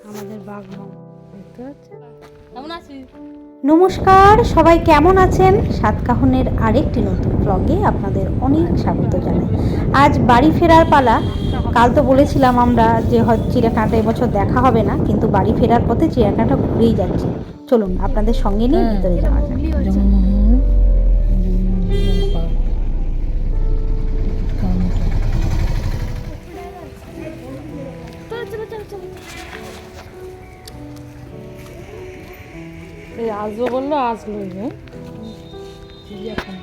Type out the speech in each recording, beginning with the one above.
আমাদের বাঘমাম দেখতে পাচ্ছেন। কেমন আছিস? নমস্কার, সবাই কেমন আছেন? সাতকাহনের আরেকটি নতুন ব্লগে আপনাদের অনেক স্বাগত জানাই। আজ বাড়ি ফেরার পালা। কাল তো বলেছিলাম আমরা যে হয়তো চিড়িয়াখানাটা এবছর দেখা হবে না, কিন্তু বাড়ি ফেরার পথে চিড়িয়াখানাটা ঘুরেই যাচ্ছি। চলুন আপনাদের সঙ্গে নিয়ে ভিতরে যাওয়া যাক। এই আসবো বললো, আসলো। চিড়িয়াখানা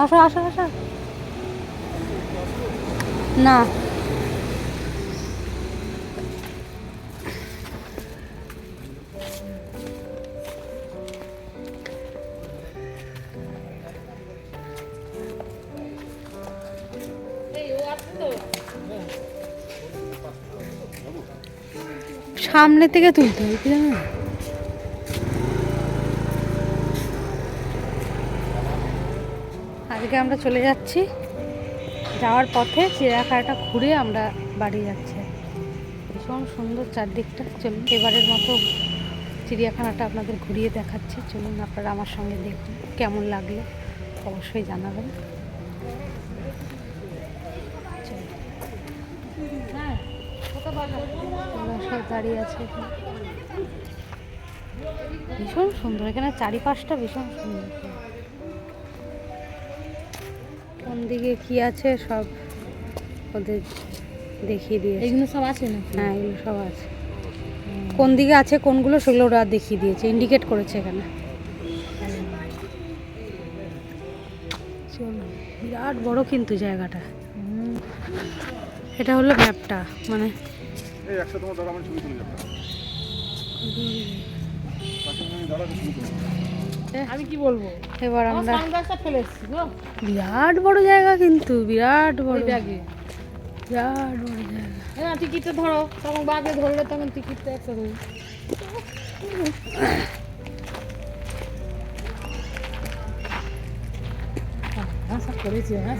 আসো আসো আসো। না, সামনে থেকে তুলতে হবে, কি জানো? আজকে আমরা চলে যাচ্ছি, যাওয়ার পথে চিড়িয়াখানাটা ঘুরে আমরা বাড়ি যাচ্ছি। ভীষণ সুন্দর চারদিকটা। চলুন এবারের মতো চিড়িয়াখানাটা আপনাদের ঘুরিয়ে দেখাচ্ছি। চলুন আপনারা আমার সঙ্গে দেখুন, কেমন লাগলো অবশ্যই জানাবেন। সব দাঁড়িয়ে আছে এখানে, ভীষণ সুন্দর। এখানে চারিপাশটা ভীষণ সুন্দর। কোন দিকে কি আছে সব ওদের দেখিয়ে দিয়েছে। এগুলো সব আছে না? হ্যাঁ, এগুলো সব আছে। কোন দিকে আছে কোনগুলো সেগুলো ওরা দেখিয়ে দিয়েছে, ইন্ডিকেট করেছে এখানে। চলো, বিরাট বড় কিন্তু জায়গাটা। এটা হলো ম্যাপটা, মানে আমি কি বলবো, এবার আমরা ফেলে এসছি গো। বিরাট বড় জায়গা, কিন্তু বিরাট বড় ব্যাগে বিরাট বড় জায়গা। হ্যাঁ, টিকিটটা ধরো, তখন বাগে ধরলে তখন টিকিটটা একসাথে। করেছে হ্যাঁ,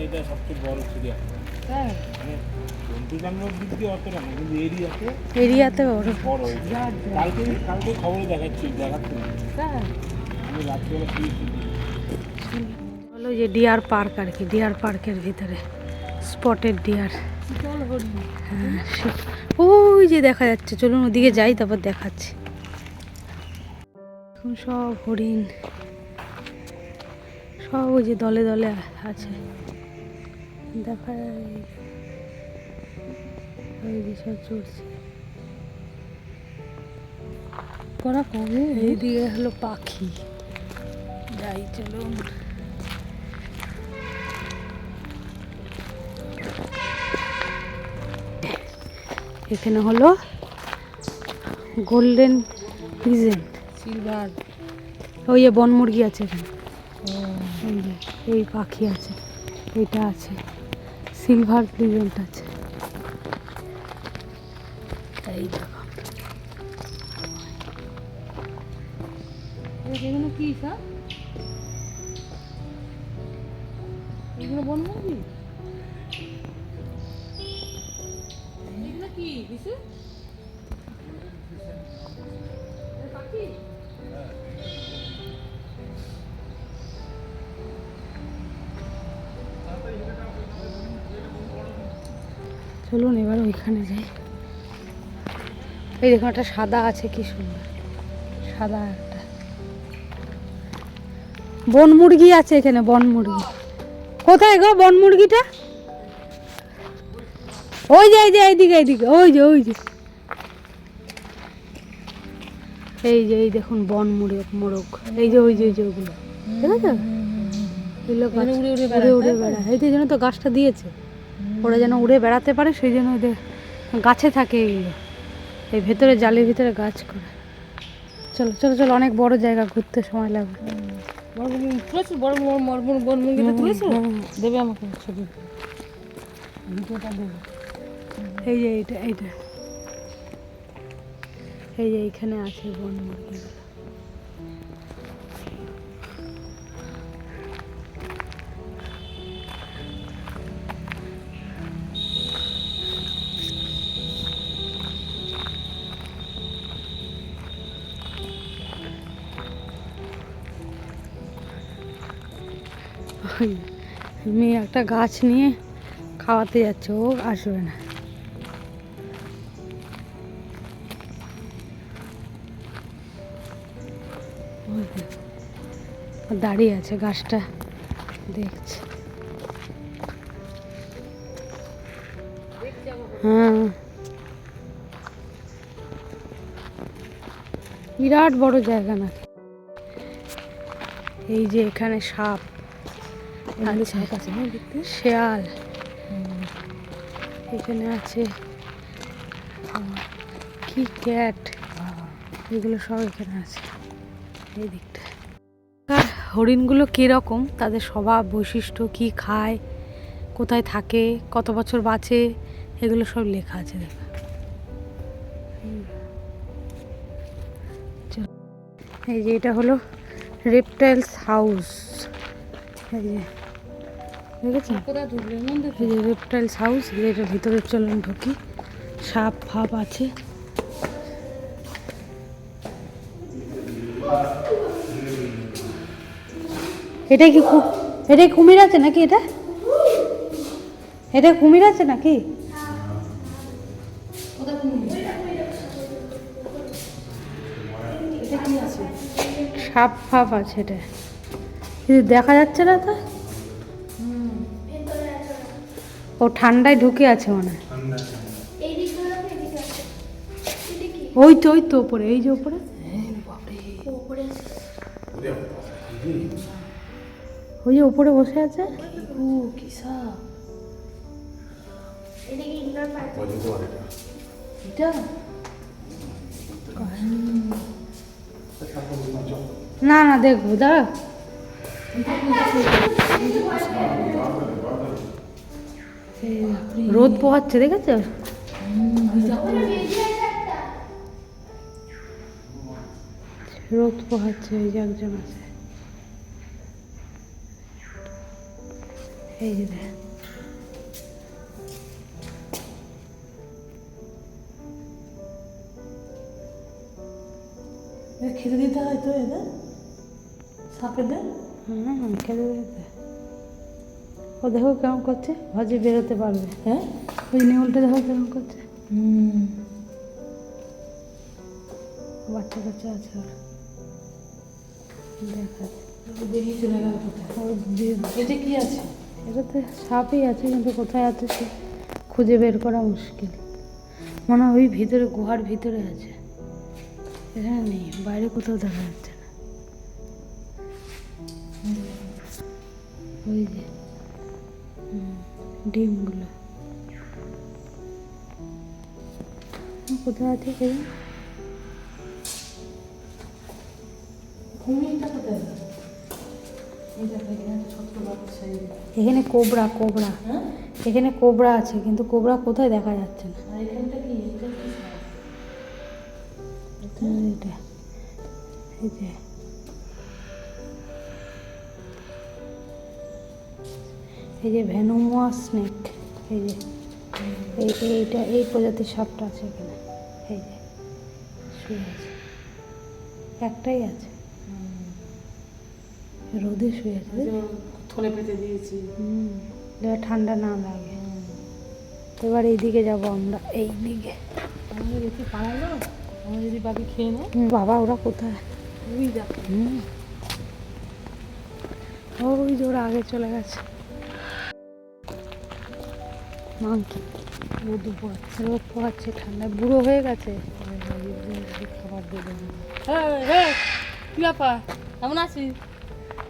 এটা সবচেয়ে বড় চিড়িয়াখানা। হ্যাঁ, জন্তু জানোয়ার দিক দিয়ে অতটা না, কিন্তু এরিয়াতে বড়। বড়। কালকে খবরে দেখাচ্ছি হ্যাঁ। আমি রাত্রিবেলা শুয়েছি। হলো যে ডিয়ার পার্ক আর কি, ডিয়ার পার্কের ভিতরে স্পটেড ডিয়ার। হ্যাঁ, ওই যে দেখা যাচ্ছে। চলুন ওদিকে যাই, তারপর দেখাচ্ছি। এখন সব হরিণ, সব ওই যে দলে দলে আছে, দেখা যায়। ওই যে সব চলছে। করা কবে? এইদিকে হলো পাখি। যাই চলুন। এখানে হলো গোল্ডেন পিজেন, সিলভার। ওই যে বনমুরগি আছে এখানে। এই যে এই পাখি আছে, এইটা আছে, সিলভার প্লিজেন্ট আছে। এই দেখো, এগুলো কি স্যার? এগুলো বনমুরগি? এগুলো কি বিশু? পাখি? চলুন এবার ওইখানে যাই। এই দেখুন একটা সাদা আছে, কি সুন্দর সাদা একটা বনমুরগি আছে এখানে। বনমুরগি কোথায় গো? বনমুরগিটা ওই যে এই যে এইদিকে এইদিকে, ওই যে ওই যে এই যে এই দেখুন বনমুরগ মোরগ। এই যে ওই যে ওই যে ওগুলো, ঠিক আছে? এগুলো উড়ে উড়ে বেড়ায়। এই জন্য তো গাছটা দিয়েছে, ওরা যেন উড়ে বেড়াতে পারে, সেই জন্য ওদের গাছে থাকে এইগুলো। এই ভেতরে জালির ভিতরে গাছ করে। চলো চলো চলো, অনেক বড় জায়গা, ঘুরতে সময় লাগবে। তুলেছো? বনমুরগিটা তুলেছো? দেবে আমাকে ছবি, ভিডিওটা দেবে। এই যে এইটা এইটা, এই যে এইখানে আছে বনমুরগি। ওই মেয়ে একটা গাছ নিয়ে খাওয়াতে যাচ্ছে, ও আসবে না। ওই দেখো, ও দাঁড়িয়ে আছে, গাছটা দেখছে। হ্যাঁ, বিরাট বড় জায়গা নাকি। এই যে এখানে সাপ, সাপ আছে না দেখতে, শেয়াল এখানে আছে, কি ক্যাট, এগুলো সব এখানে আছে এই দিকটা। আর হরিণগুলো কীরকম, তাদের স্বভাব বৈশিষ্ট্য, কি খায়, কোথায় থাকে, কত বছর বাঁচে, এগুলো সব লেখা আছে দেখো। এই যে এটা হলো রেপটাইলস হাউস, এই যে দেখেছেন, কোথায় ঢুকলে মন্দির? এই যে রেপটাইলস হাউস, এটা ভিতরে চলুন ঢুকি। সাপ ফাপ আছে। এটা কি এটা কুমির আছে নাকি? এটা কুমির আছে নাকি? সাপ ফাপ আছে, এটা কিন্তু দেখা যাচ্ছে না তো। ও ঠান্ডায় ঢুকে আছে মনে হয়। ওই তো ওপরে, এই যে ওপরে, ওই যে ওপরে বসে আছে। না না, দেখবো দাঁড়া। রোদ পোহাচ্ছে, দেখেছো? রোদ পোহাচ্ছে, এই যে একজন আছে, এই যে দেখ। খেতে দিতে হয় তো এদের, সাপেদের। খেতে দিতে। ও দেখো কেমন করছে, ভাজি বেরোতে পারবে। হ্যাঁ, ওই নেউলটা দেখো কেমন করছে। বাচ্চা কাচ্চা আছে ওর, দেখা বেরিয়ে চলে গেল কোথায়? এটা কি আছে? এটাতে সাপই আছে, কিন্তু কোথায় আছে সে খুঁজে বের করা মুশকিল। মনে হয় ওই ভিতরে, গুহার ভিতরে আছে, এখানে নেই, বাইরে কোথাও দেখা যাচ্ছে না। ওই যে ডিমগুলো কোথায় আছে কে জানে? কুমিরটা কোথায়? ছোট্ট বাচ্চা। এখানে কোবরা, হ্যাঁ, এখানে কোবরা আছে, কিন্তু কোবরা কোথায় দেখা যাচ্ছে না। আর এখানটা কি? এটা কি? এটা এই যে ভেনোমোয়া স্নেক, এই যে এইটা, এই প্রজাতির সাপটা আছে এখানে, এই যে শুয়ে আছে, একটাই আছে, রোদে শুয়ে আছে। থলে পেতে দিয়েছি। যাতে ঠান্ডা না লাগে। এবার এইদিকে যাবো আমরা, এই দিকে। আমাদের একটু পাড়ালো, আমরা যদি বাকি খেয়ে নেয়। বাবা ওরা কোথায়? ওই দেখো, ওই যে ওরা আগে চলে গেছে। মাংকি রোদ পোহাচ্ছে, ঠান্ডায় বুড়ো হয়ে গেছে। খাবার দেবে। কি ব্যাপার, কেমন আছিস?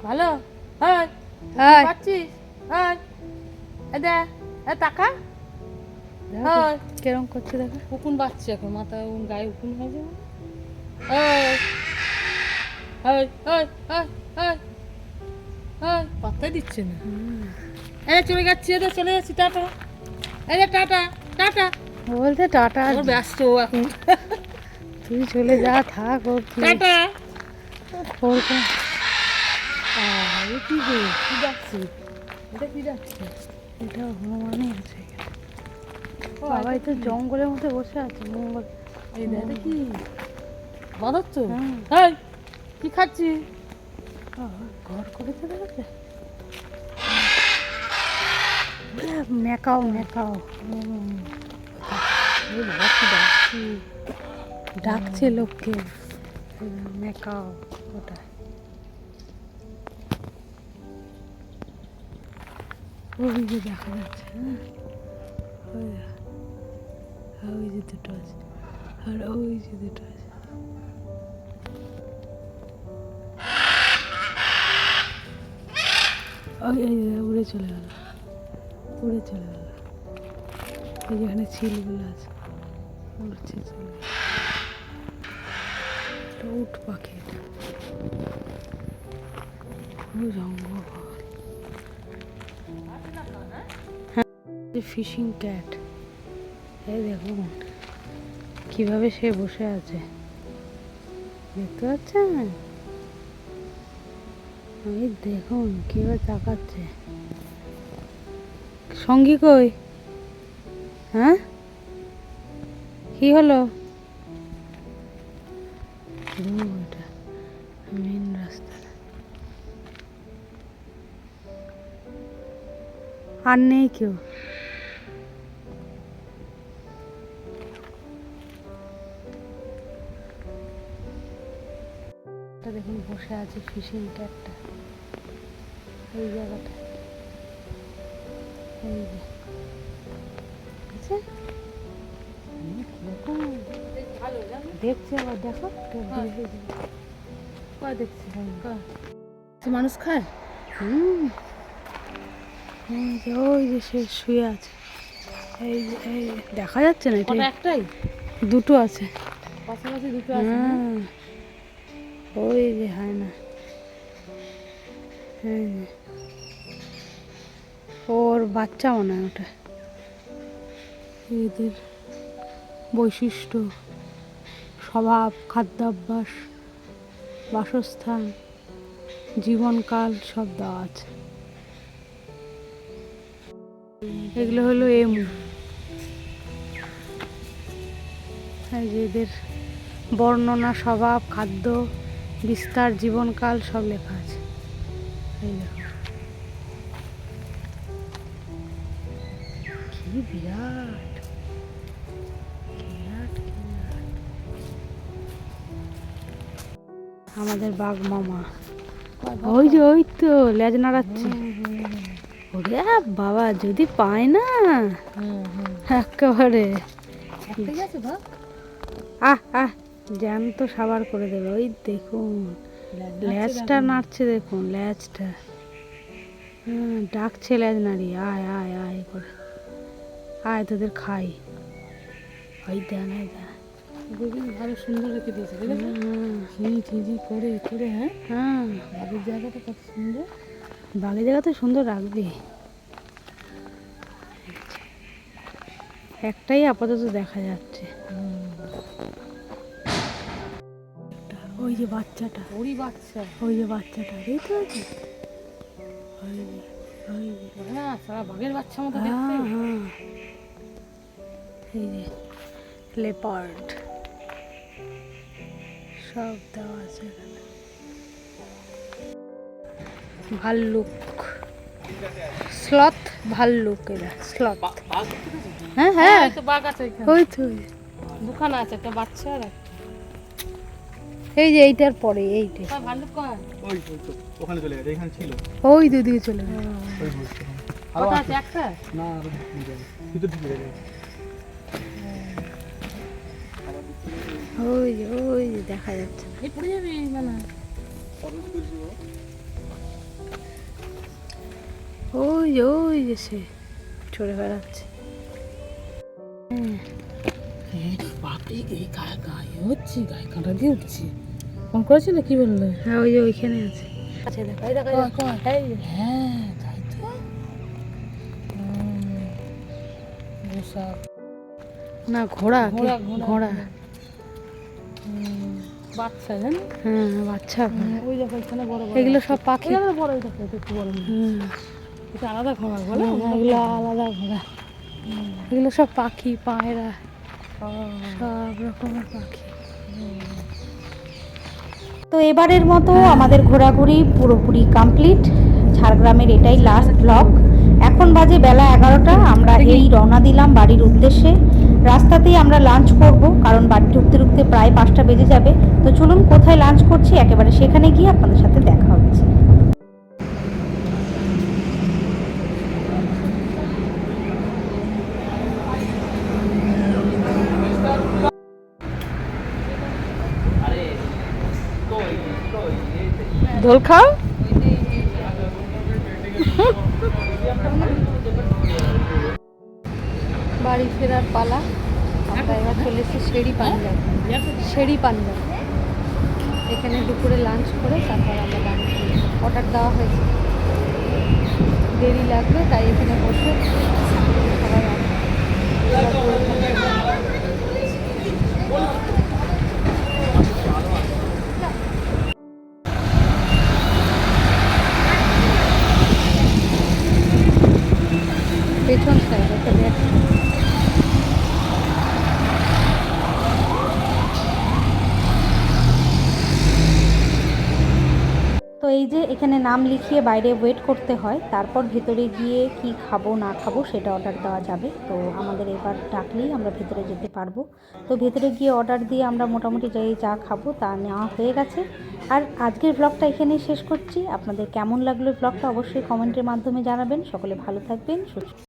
ভালো? হ্যাঁ, হ্যাঁ, পাচ্ছিস? হ্যাঁ, টাকা কেরম করছে দেখো। উকুন বাচ্চা, এখন মাথায় গায়ে উকুন হয়ে যাবে। পাত্তাই দিচ্ছে না। চলে যাচ্ছি, চলে যাচ্ছি, টাটা। টাটা টাটা বলতে টাটা, ব্যস্ত এখন। তুই চলে যা, থাক। ওর কি, টাটা। ওর কি রে, কি ডাকছি? এটা কি ডাকছি? এটা হনুমানই আছে এখানে। বাবা এই তো জঙ্গলের মধ্যে বসে আছে, মঙ্গল। এই দেখ কি বাঁধর তো। হ্যাঁ। কি খাচ্ছি? ঘর করেছে, দেখেছে? মেকাও মেকাও ডাকছে লোককে, মেকাও ওটা। ওই যে দেখা যাচ্ছে, ওই যে দুটো আছে, আর ওই যে দুটো আছে। উড়ে চলে গেল, উড়ে চলে গেল। ওই যেখানে চিলগুলো আছে উড়ছে চলে গেল। উট পাখি এটা, জঙ্গল। ফিশিং ক্যাট, এই দেখুন কিভাবে সে বসে আছে, দেখতে পাচ্ছেন? এই দেখুন কিভাবে তাকাচ্ছে। সঙ্গী কই? হ্যাঁ, কি হলো? এটা মেন রাস্তা, আর নেই কেউ। দেখুন বসে আছে ফিশিং ক্যাটটা এই জায়গাটা, এই যে আছে। দেখছি আবার, দেখো দেখছি মানুষ খায়। ওই যে সে শুয়ে আছে, এই যে এই দেখা যাচ্ছে না, এটা একটাই, দুটো আছে পাশাপাশি দুটো আছে। ওই যে হয় না, ওর বাচ্চা মনে হয় ওটা। এদের বৈশিষ্ট্য, স্বভাব, খাদ্যাভ্যাস, বাসস্থান, জীবনকাল সব দেওয়া আছে। এগুলো হলো এমু। এই যে এদের বর্ণনা, স্বভাব, খাদ্য, বিস্তার, জীবনকাল সব লেখা আছে। এই দেখো কি বিরাট, বিরাট বিরাট। আমাদের বাঘ মামা, ওই যে ওই তো লেজ নাড়াচ্ছে। ওরে বাবা, যদি পায় না একেবারে জ্যান্ত সাবার করে দেবে। ওই দেখুন লেজটা নাড়ছে, দেখুন লেজটা, ডাকছে লেজ নাড়িয়ে, আয় আয় আয় করে, আয় তোদের খাই। ওই দেন, এই দেন, ভালো সুন্দর রেখে দিয়েছে, ঝিঝি করে করে। হ্যাঁ, বাঘের জায়গাটা কত সুন্দর। বাঘের জায়গা তো সুন্দর রাখবে। একটাই আপাতত দেখা যাচ্ছে, ওই যে বাচ্চাটা, ওরই বাচ্চা, ওই যে বাচ্চাটা দেখতে পাচ্ছি, ওই যে ওই যে, হ্যাঁ সারা বাঘের বাচ্চা মতো হ্যাঁ দেখতে। হ্যাঁ, এই যে লেপার্ড সব দেওয়া আছে এখানে। ভাল্লুক, স্লথ, ভাল্লুক, এরা স্লথ। হ্যাঁ হ্যাঁ, তো বাঘ আছে এখানে, ওই তো দুখানা আছে, একটা বাচ্চা আর একটা। এই যে এইটার পরে এইটা, ভাল্লুক কয় ওই তো ওখানে চলে গেছে, এখানে ছিল ওই দুদিকে চলে গেল। ওই বলছে কটা আছে? একটা না, আরো ভিতর ঢুকে গেছে। ওই যে দেখা যাচ্ছে, এই পড়ে যাবে মানে। ওই যে সে চড়ে বেড়াচ্ছে। এই গায়ে হচ্ছে, গায়ে কাঁটা দিয়ে উঠছে। ফোন করেছিল, কি বললো? হ্যাঁ ওই যে ওইখানে আছে, আচ্ছা দেখো, এই দেখো, হ্যাঁ তাই তো। না ঘোড়া, ঘোড়া, ঘোড়া, বাচ্চা জানো? হ্যাঁ বাচ্চা। ওই দেখো এখানে বড় বড়, এগুলো সব পাখি, বড়, এই দেখো একটু বড়। এটা আলাদা ঘোড়া বলে, এগুলো আলাদা ঘোড়া। এগুলো সব পাখি, পায়রা, সব রকমের পাখি। তো এবারের মতো আমাদের ঘোরাঘুরি পুরোপুরি কমপ্লিট। ঝাড়গ্রামের এটাই লাস্ট ব্লগ। এখন এখন বাজে বেলা 11টা, আমরা এই রওনা দিলাম বাড়ির উদ্দেশ্যে। রাস্তাতেই আমরা লাঞ্চ করব, কারণ বাড়ি ঢুকতে ঢুকতে প্রায় 5টা বেজে যাবে। তো চলুন কোথায় লাঞ্চ করছি একেবারে সেখানে গিয়ে আপনাদের সাথে দেখা হচ্ছে। দোল খাও। বাড়ি ফেরার পালা। আমরা এবার চলে এসেছি শেরি পাঞ্জাব। শেরি পাঞ্জাব এখানে দুপুরে লাঞ্চ করে তারপর আমরা বাড়ি অর্ডার দেওয়া হয়েছে। দেরি লাগবে তাই এখানে বসে খাবার পেছন সাইড একটা ব্যাগ। তো এই যে এখানে নাম লিখিয়ে বাইরে ওয়েট করতে হয়, তারপর ভেতরে গিয়ে কি খাবো না খাবো সেটা অর্ডার দেওয়া যাবে। তো আমাদের এবার ডাকলেই আমরা ভেতরে যেতে পারবো। তো ভেতরে গিয়ে অর্ডার দিয়ে আমরা মোটামুটি যা খাবো তা নেওয়া হয়ে গেছে। আর আজকের ব্লগটা এখানেই শেষ করছি। আপনাদের কেমন লাগলো ব্লগটা অবশ্যই কমেন্টের মাধ্যমে জানাবেন। সকলে ভালো থাকবেন, সুস্থ।